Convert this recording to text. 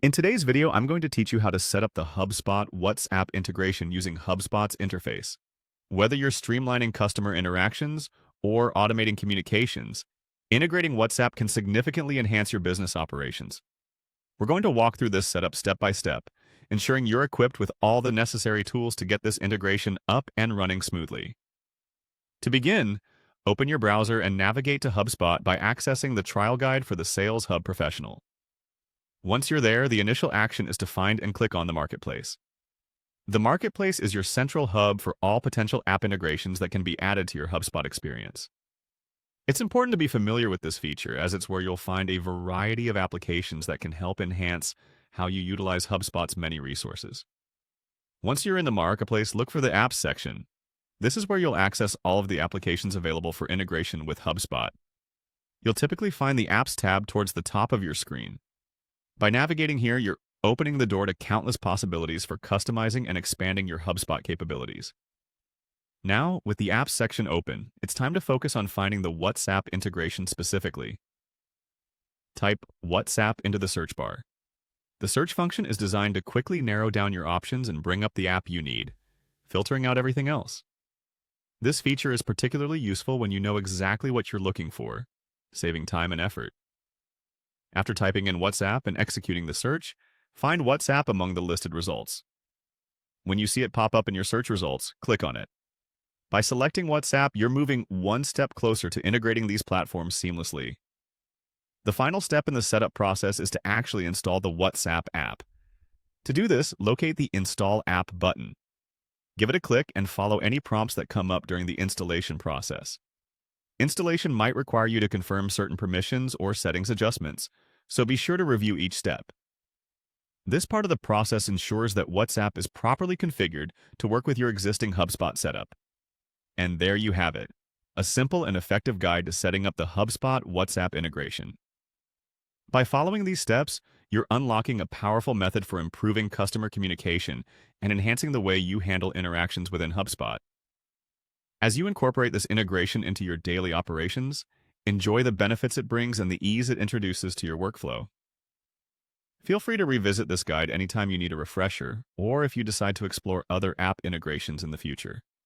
In today's video, I'm going to teach you how to set up the HubSpot WhatsApp integration using HubSpot's interface. Whether you're streamlining customer interactions or automating communications, integrating WhatsApp can significantly enhance your business operations. We're going to walk through this setup step by step, ensuring you're equipped with all the necessary tools to get this integration up and running smoothly. To begin, open your browser and navigate to HubSpot by accessing the trial guide for the Sales Hub Professional. Once you're there, the initial action is to find and click on the Marketplace. The Marketplace is your central hub for all potential app integrations that can be added to your HubSpot experience. It's important to be familiar with this feature, as it's where you'll find a variety of applications that can help enhance how you utilize HubSpot's many resources. Once you're in the Marketplace, look for the Apps section. This is where you'll access all of the applications available for integration with HubSpot. You'll typically find the Apps tab towards the top of your screen. By navigating here, you're opening the door to countless possibilities for customizing and expanding your HubSpot capabilities. Now, with the Apps section open, it's time to focus on finding the WhatsApp integration specifically. Type WhatsApp into the search bar. The search function is designed to quickly narrow down your options and bring up the app you need, filtering out everything else. This feature is particularly useful when you know exactly what you're looking for, saving time and effort. After typing in WhatsApp and executing the search, find WhatsApp among the listed results. When you see it pop up in your search results, click on it. By selecting WhatsApp, you're moving one step closer to integrating these platforms seamlessly. The final step in the setup process is to actually install the WhatsApp app. To do this, locate the Install App button. Give it a click and follow any prompts that come up during the installation process. Installation might require you to confirm certain permissions or settings adjustments, so be sure to review each step. This part of the process ensures that WhatsApp is properly configured to work with your existing HubSpot setup. And there you have it, a simple and effective guide to setting up the HubSpot WhatsApp integration. By following these steps, you're unlocking a powerful method for improving customer communication and enhancing the way you handle interactions within HubSpot. As you incorporate this integration into your daily operations, enjoy the benefits it brings and the ease it introduces to your workflow. Feel free to revisit this guide anytime you need a refresher, or if you decide to explore other app integrations in the future.